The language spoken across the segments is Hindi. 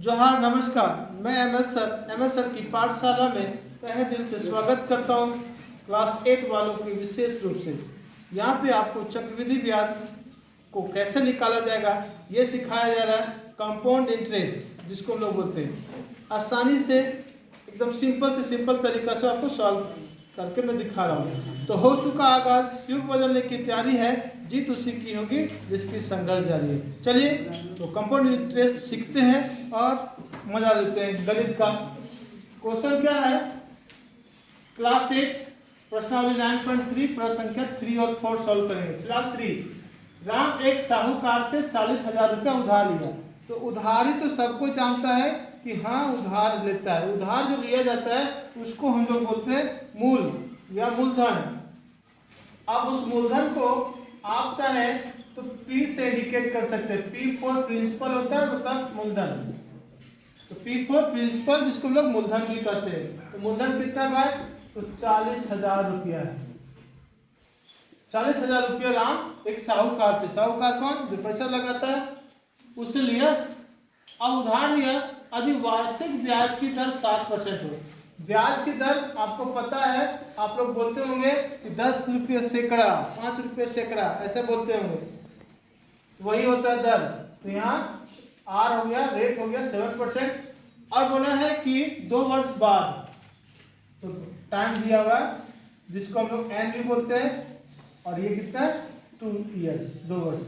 जोहार नमस्कार। मैं एम एस सर की पाठशाला में तहे दिल से स्वागत करता हूँ। क्लास 8 वालों की विशेष रूप से यहाँ पे आपको चक्रवृद्धि ब्याज को कैसे निकाला जाएगा ये सिखाया जा रहा है। कंपाउंड इंटरेस्ट जिसको हम लोग बोलते हैं, आसानी से एकदम सिंपल से सिंपल तरीका से आपको सॉल्व करके मैं दिखा रहा हूँ। तो हो चुका आगाज, युग बदलने की तैयारी है, जीत उसी की होगी जिसकी संघर्ष जारी है। चलिए तो कंपाउंड इंटरेस्ट सीखते हैं और मजा लेते हैं। गणित का क्वेश्चन क्या है? क्लास 8 प्रश्नावली 9.3 प्रश्न संख्या 3 और 4 सॉल्व करेंगे। फिलहाल 3। राम एक साहूकार से 40,000 रुपया उधार लिया। तो उधारी तो सबको जानता है कि हाँ उधार लेता है। उधार जो लिया जाता है उसको हम लोग बोलते हैं मूल या मूलधन। अब उस मूलधन को आप चाहे तो P से इंडिकेट कर सकते हैं। P फॉर प्रिंसिपल होता है, मतलब मूलधन। तो P फॉर प्रिंसिपल जिसको लोग मूलधन भी कहते हैं। तो मूलधन कितना भाई? तो 40,000 रुपया है। 40,000 रुपया राम एक साहूकार से, साहूकार कौन? जो पैसा लगाता है, उससे लिया। अब उधार लिया, यदि वार्षिक ब्याज की दर 7% हो। ब्याज की दर आपको पता है, आप लोग बोलते होंगे कि 10 रुपये सैकड़ा, 5 रुपये सैकड़ा, ऐसे बोलते होंगे। वही होता है दर। तो यहाँ आर हो गया, रेट हो गया 7%। और बोला है कि 2 वर्ष बाद, तो टाइम दिया हुआ जिसको हम लोग एन भी बोलते हैं। और ये कितना है? 2 ईयर्स, 2 वर्ष।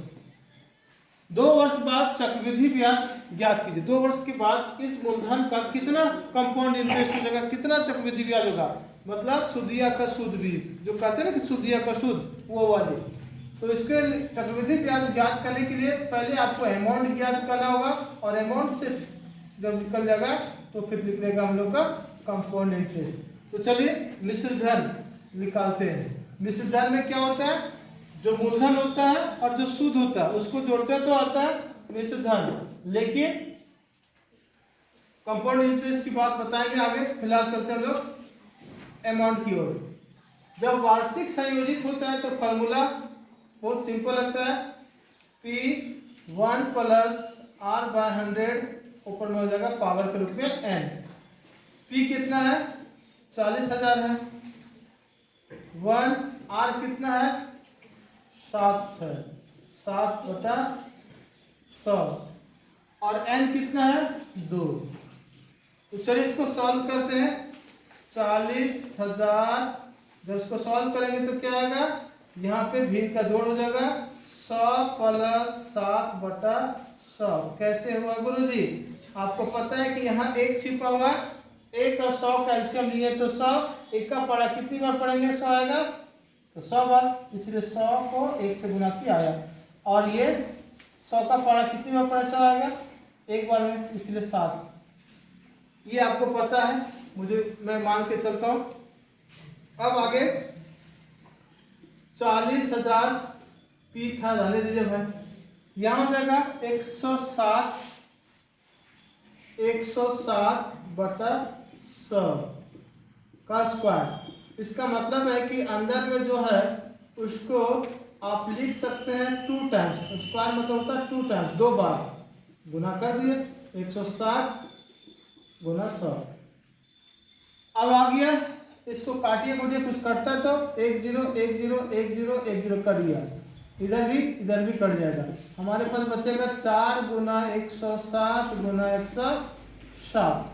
2 वर्ष बाद चक्रवृद्धि ब्याज ज्ञात कीजिए। 2 वर्ष के बाद इस मूलधन का कितना कंपाउंड इंटरेस्ट हो जाएगा, कितना चक्रवृद्धि ब्याज होगा, मतलब सुदिया का शुद्ध बीज, जो कहते हैं ना कि सुदिया का शुद्ध, वो वाले। तो इसके चक्रवृद्धि ब्याज ज्ञात करने के लिए पहले आपको अमाउंट ज्ञात करना होगा, और अमाउंट से जब निकल जाएगा तो फिर निकलेगा हम लोग का कंपाउंड इंटरेस्ट। तो चलिए मिश्र धन निकालते हैं। मिश्र धन में क्या होता है? जो मूलधन होता है और जो सूद होता है उसको जोड़ते हैं तो आता है मिश्र धन। लेकिन कंपाउंड इंटरेस्ट की बात बताएंगे आगे। फिलहाल चलते हैं हम लोग अमाउंट की ओर। जब वार्षिक संयोजित होता है तो फॉर्मूला बहुत सिंपल लगता है। P1 प्लस R/100 ऊपर में हो जाएगा पावर के रूप में n। P कितना है? 40,000 है। 1 R कितना है? 7 है, 7/100। और n कितना है? 2। तो चलिए इसको सॉल्व करते हैं। 40,000 जब इसको सॉल्व करेंगे तो क्या आएगा? यहाँ पे भिन्न का जोड़ हो जाएगा 100 प्लस 7/100। कैसे हुआ गुरुजी? आपको पता है कि यहाँ 1 छिपा हुआ, 1 और 100 कैल्शियम लिए तो 100, 1 का पढ़ा कितनी बार पढ़ेंगे? 100 आएगा तो 100 बार, इसलिए 100 को 1 से गुना किया आया। और ये 100 का पढ़ा कितनी बार पढ़ा? 100 आएगा 1 बार में, इसलिए 7। ये आपको पता है, मैं मान के चलता हूँ। अब आगे 40,000 P था, रहने दीजिए भाई। यहाँ हो जाएगा 160/100 का स्क्वायर। इसका मतलब है कि अंदर में जो है उसको आप लिख सकते हैं 2 टाइम्स। स्क्वायर मतलब होता है 2 टाइम्स, 2 बार गुना कर दिए। 160 गुना 100। अब आ गया, इसको काटिए गुटिए, कुछ कटता है तो 1 0 1 0 1 0 1 0 कट गया। इधर भी कट जाएगा। हमारे पास बचेगा 4 गुना 160 गुना 160।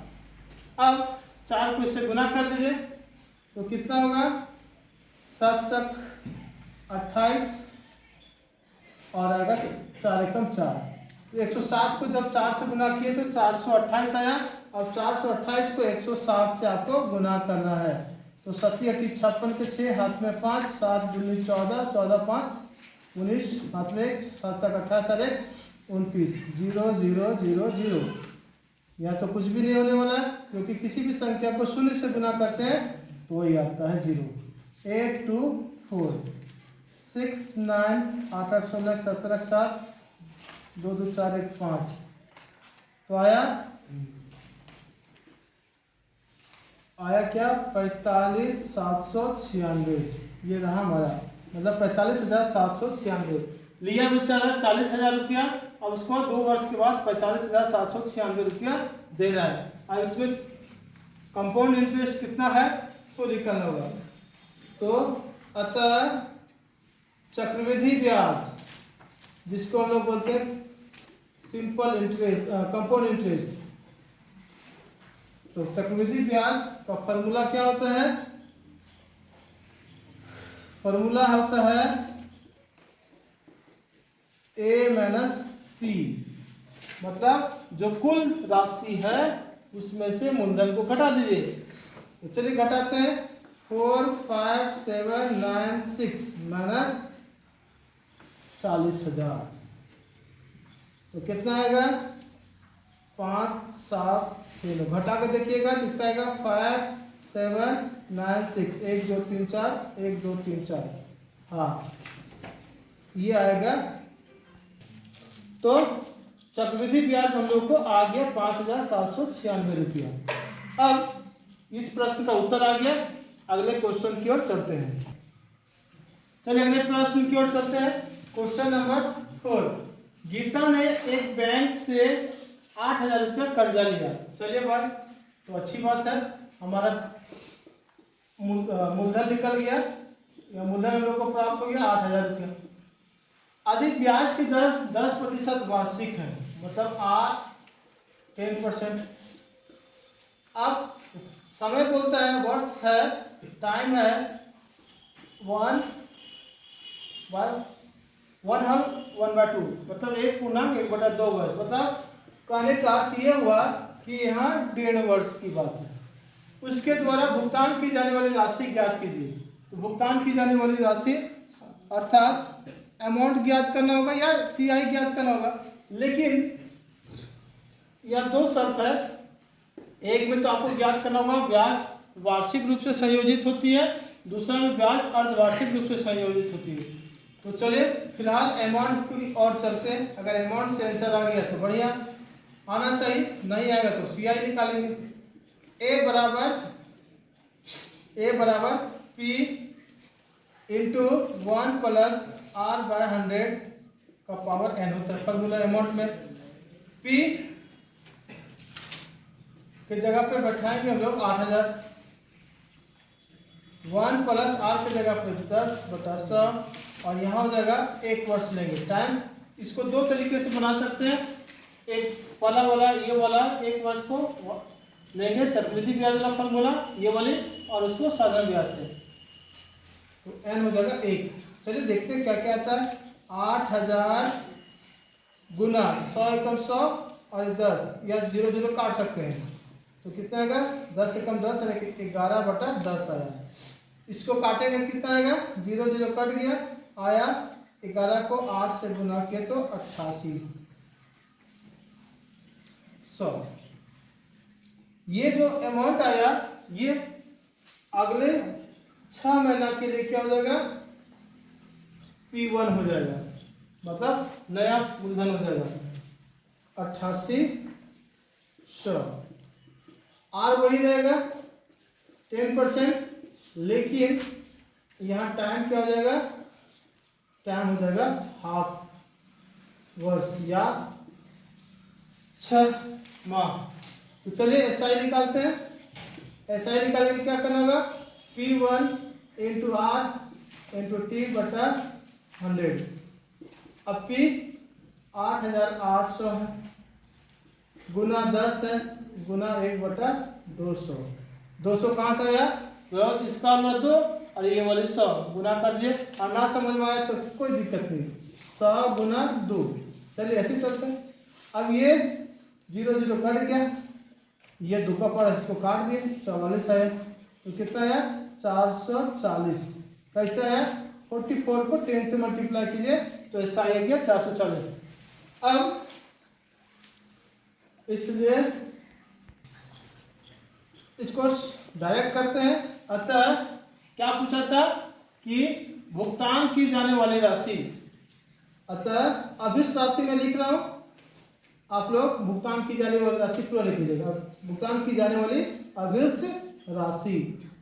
अब 4 को इससे गुना कर दीजिए तो कितना होगा? 7 चक 28 और आएगा 4 एकम 4। 160 को जब 4 से गुना किए तो 428 आया। और 428 को 160 से आपको गुना करना है। तो 7 8 56 के 6, हाथ में 5, 7 दूनी 14, 14 5 19, हाथ में 1, 7 चक 28 और 1 29, 0 0 0 0। यहाँ तो कुछ भी नहीं होने वाला है, क्योंकि किसी भी संख्या को 0 से गुना करते हैं तो वही आता है 0। 8 2 4 6 9 8 8 16 17 7 2 2 4 1 5। तो आया क्या? 45,796। ये रहा हमारा, मतलब 45,796। लिया बेचारा 40,000 रुपया अब उसको 2 वर्ष के बाद 45,796 रुपया दे रहा है। अब इसमें कंपाउंड इंटरेस्ट कितना है तो निकालना होगा। तो अतः चक्रवृद्धि ब्याज, जिसको हम लोग बोलते हैं सिंपल इंटरेस्ट, कंपाउंड इंटरेस्ट, तो चक्रवृद्धि ब्याज का फॉर्मूला क्या होता है? फॉर्मूला होता है ए माइनस पी, मतलब जो कुल राशि है उसमें से मूलधन को घटा दीजिए। तो चलिए घटाते हैं। 45796 माइनस 40,000, तो कितना आएगा? 5769। घटा के देखिएगा किसका आएगा? 5796, 1 2 3 4, 1 2 3 4, हाँ ये आएगा। तो चक्रवृद्धि ब्याज हम लोग को आ गया 5,796 रुपया। अब इस प्रश्न का उत्तर आ गया। अगले क्वेश्चन की ओर चलते हैं। चलिए अगले प्रश्न की ओर चलते हैं। Question number 4। गीता ने एक बैंक से 8,000 रुपया कर्जा लिया। चलिए भाई, तो अच्छी बात है, हमारा मूलधन निकल गया, या मूलधन हम लोग को प्राप्त हो गया 8,000 रुपया। अधिक ब्याज की दर 10% वार्षिक है, मतलब 10%। अब समय बोलता है, वर्ष है, टाइम है 1/2, मतलब 1/2 वर्ष। मतलब कहने का अर्थ ये हुआ कि यहाँ 1.5 वर्ष की बात है। उसके द्वारा भुगतान की जाने वाली राशि ज्ञात कीजिए। तो भुगतान की जाने वाली राशि अर्थात अमाउंट ज्ञात करना होगा या सीआई ज्ञात करना होगा। लेकिन यह 2 शर्त है। एक में तो आपको ज्ञात करना होगा ब्याज वार्षिक रूप से संयोजित होती है, दूसरा में ब्याज अर्धवार्षिक रूप से संयोजित होती है। तो चलिए फिलहाल अमाउंट की ओर चलते हैं। अगर अमाउंट से आंसर आ गया तो बढ़िया, आना चाहिए, नहीं आएगा तो सीआई निकालेंगे। ए बराबर P into 1 plus R by 100 का पावर एन होता है फॉर्मूला अमाउंट में। पी की जगह पे बैठाएंगे हम लोग 8,000, 1 प्लस आर की जगह पे 10/100, और यहाँ हो जाएगा 1 वर्ष लेंगे टाइम। इसको 2 तरीके से बना सकते हैं। एक वाला ये वाला 1 वर्ष को लेंगे चक्रवृद्धि ब्याज वाला फॉर्मूला, ये वाली, और उसको साधारण ब्याज से, तो एन हो जाएगा 1। चलिए देखते हैं क्या क्या आता है। 8,000 गुना 100 एकम 100 और 10, या 0 0 काट सकते हैं, तो कितना आएगा? 10 एकम 10 यानी कि 11/10 आया। इसको काटेंगे कितना आएगा? 0 0 कट गया, आया 11 को 8 से गुना किया तो 88,100। ये जो अमाउंट आया ये अगले 6 महीना के लिए क्या हो जाएगा? P1 हो जाएगा, मतलब नया मूलधन हो जाएगा 88,100। आर वही रहेगा 10%, लेकिन यहाँ टाइम क्या हो जाएगा? टाइम हो जाएगा हाफ वर्ष या 6 माह। तो चलिए एसआई निकालते हैं। एसआई निकालने के क्या करना होगा? P1 into are into T/100। अब P 8,800 है, गुना 10 है, गुना 1/200। 200 कहाँ से आया? तो इसका 2 और ये वाली 100 गुना कर दिए। और ना समझ में आया तो कोई दिक्कत नहीं, 100 गुना 2। चलिए ऐसे चलते हैं। अब ये 0 0 कट गया, ये 2 का पार इसको काट दिए, 44 आया। तो कितना आया? 440। कैसे आया? 44 को 10 से मल्टीप्लाई कीजिए तो ऐसा आ गया 440। अब इसलिए इसको डायरेक्ट करते हैं। अतः क्या पूछा था कि भुगतान की जाने वाली राशि, अतः अभिष्ट राशि में लिख रहा हूं, आप लोग भुगतान की जाने वाली राशि पूरा लिख लीजिएगा। भुगतान की जाने वाली अभिष्ट राशि,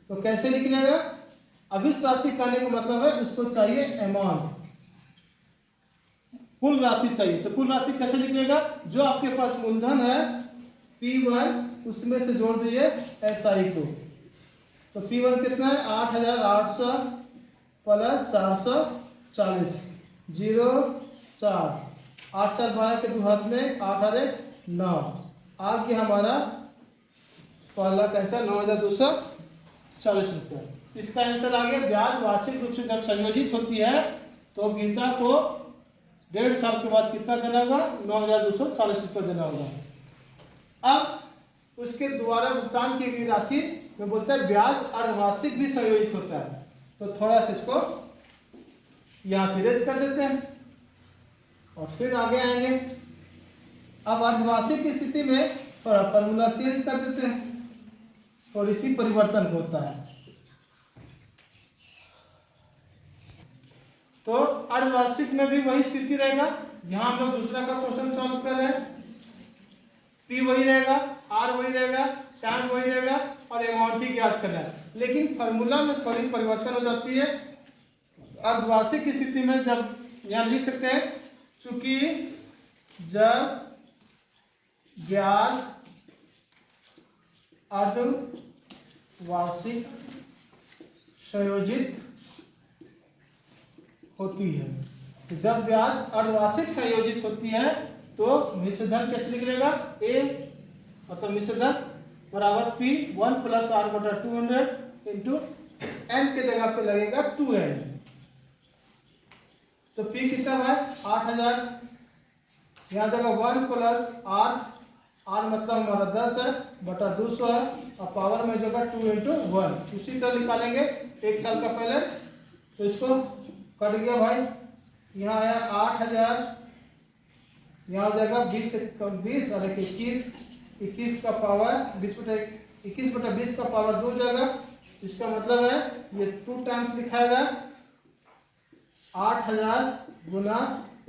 तो कैसे लिखने का? अभिष्ट राशि कहने का मतलब है इसको चाहिए अमाउंट, कुल राशि चाहिए। तो कुल राशि कैसे निकलेगा? जो आपके पास मूलधन है P1 उसमें से जोड़ दीजिए SI को। तो P1 कितना है? 8,800 प्लस 440 0 4 8 4 12 के दुहात में 8 और 1 9 आ गया हमारा पहला का आंसर 9,240 रुपये। इसका आंसर आ गया। ब्याज वार्षिक रूप से जब संयोजित होती है तो गीता को 1.5 साल के बाद कितना देना होगा? 9,240 रुपये देना होगा। अब उसके द्वारा भुगतान की गई राशि में बोलते हैं ब्याज अर्धवार्षिक भी संयोजित होता है। तो थोड़ा सा इसको यहाँ से रेज कर देते हैं और फिर आगे आएंगे। अब अर्धवार्षिक की स्थिति में थोड़ा फॉर्मूला चेंज कर देते हैं, थोड़ी सी परिवर्तन होता है। तो अर्धवार्षिक में भी वही स्थिति रहेगा। यहाँ हम लोग दूसरा का क्वेश्चन सॉल्व कर रहे हैं। P वही रहेगा, R वही रहेगा, टाइम वही रहेगा और अमाउंट ही ज्ञात करना है। लेकिन फॉर्मूला में थोड़ी परिवर्तन हो जाती है। अर्धवार्षिक की स्थिति में जब यहाँ लिख सकते हैं, चूंकि जब ब्याज अर्धवार्षिक संयोजित होती है, तो जब ब्याज अर्धवार्षिक संयोजित होती है तो मिश्र धन कैसे निकलेगा? A मतलब मिश्र धन बराबर P1 प्लस R बटा 200 इंटू N के जगह पे लगेगा 2N। तो P कितना है? 8,000। यहाँ जगह 1 प्लस R, R मतलब हमारा 10 है बटा 200 है और पावर में जगह 2 इंटू 1। उसी तरह निकालेंगे 1 साल का पहले। तो इसको कट गया भाई, यहाँ आया 8,000, यहाँ हो जाएगा 20 20 और 21 का पावर 21 बटा 20 का पावर 2 हो जाएगा। इसका मतलब है ये 2 टाइम्स लिखाएगा। 8,000 गुना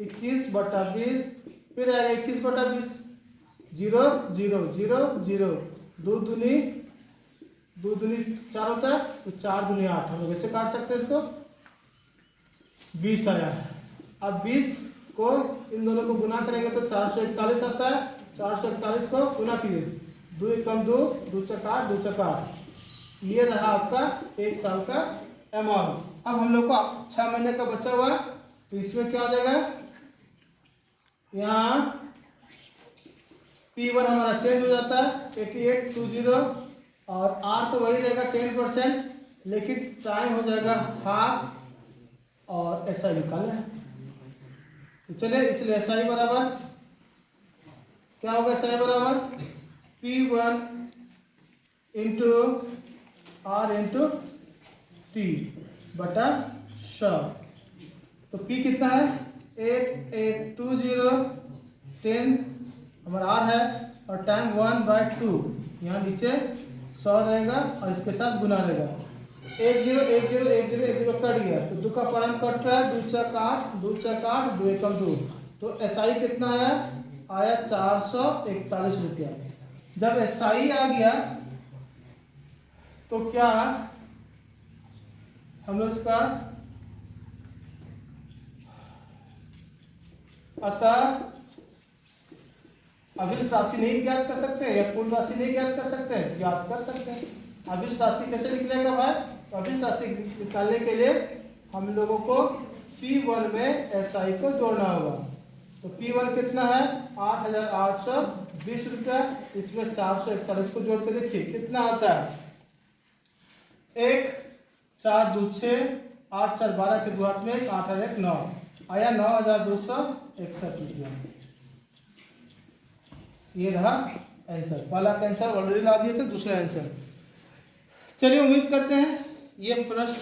21 बटा 20, फिर आएगा 21 बटा 20 0 0 0 0 2 दूनी 4 होता है तो 4 दूनी 8। हम लोग ऐसे काट सकते हैं इसको। 20 आया है। अब 20 को इन दोनों को गुना करेंगे तो 441 आता है। 441 को गुना कीजिए, 2 कम 2 2 चका 2 चका। ये रहा आपका 1 साल का अमाउंट। अब हम लोग को 6 महीने का बचा हुआ, तो इसमें क्या हो जाएगा? यहाँ P1 हमारा चेंज हो जाता है 8820 और R तो वही रहेगा 10%, लेकिन टाइम हो जाएगा हाफ और SI निकालना है। तो चलिए, इसलिए SI बराबर क्या होगा? SI बराबर P1 into R into T बटा 100। तो P कितना है? 8820 10 हमारा R है और टाइम 1/2। यहाँ नीचे 100 रहेगा और इसके साथ गुना रहेगा। 1 0 1 0 1 0 1 0 कट गया तो 2 का प्रारंभ कट रहा है। 2 चक 8 2 चक 8 2 एकम 2। तो SI कितना आया? आया 441 रुपया। जब SI आ गया तो क्या हम लोग इसका अतः अभिष्ट राशि नहीं ज्ञात कर सकते या कुल राशि नहीं ज्ञात कर सकते हैं? ज्ञात कर सकते हैं। अभिष्ट राशि कैसे निकलेगा भाई? तो अभिष्ट राशि निकालने के लिए हम लोगों को P1 में SI को जोड़ना होगा। तो P1 कितना है? 8,820 रुपया। इसमें 441 को जोड़ के देखिए कितना आता है। 1 4 2 6 8 4 12 के दुहात में 8 और 1 9 आया 9,261 रुपया। ये रहा आंसर। पहला का आंसर ऑलरेडी ला दिए थे, दूसरा आंसर। चलिए, उम्मीद करते हैं ये प्रश्न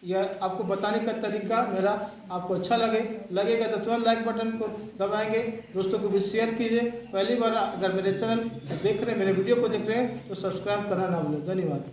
या आपको बताने का तरीका मेरा आपको अच्छा लगेगा तो तुरंत लाइक बटन को दबाएंगे, दोस्तों को भी शेयर कीजिए। पहली बार अगर मेरे चैनल देख रहे हैं, मेरे वीडियो को देख रहे हैं तो सब्सक्राइब करना ना भूलें। धन्यवाद।